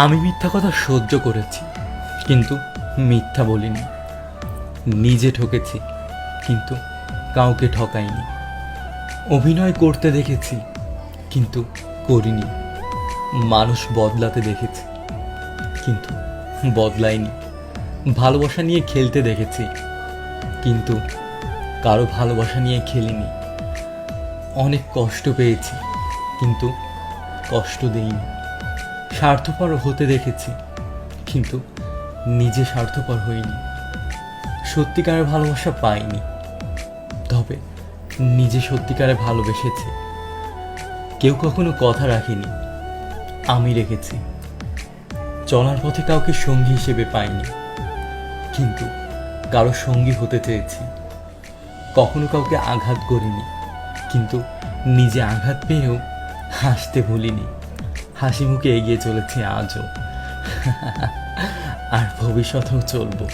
আমি মিথ্যা কথা সহ্য করেছি, কিন্তু মিথ্যা বলিনি। নিজে ঠকেছি, কিন্তু কাউকে ঠকাইনি। অভিনয় করতে দেখেছি, কিন্তু করিনি। মানুষ বদলাতে দেখেছি, কিন্তু বদলাইনি। ভালোবাসা নিয়ে খেলতে দেখেছি, কিন্তু কারো ভালোবাসা নিয়ে খেলিনি। অনেক কষ্ট পেয়েছি, কিন্তু কষ্ট দেইনি। স্বার্থপর হতে দেখেছি, কিন্তু নিজে স্বার্থপর হইনি। সত্যিকারের ভালোবাসা পাইনি, তবে নিজে সত্যিকারে ভালোবেসেছি। কেউ কখনো কথা রাখেনি, আমি রেখেছি। চলার পথে কাউকে সঙ্গী হিসেবে পাইনি, কিন্তু কারো সঙ্গী হতে চেয়েছি। কখনো কাউকে আঘাত করিনি, কিন্তু নিজে আঘাত পেয়েও হাসতে ভুলিনি। হাসি মুখে এগিয়ে চলেছি আজও, আর ভবিষ্যতেও চলবো।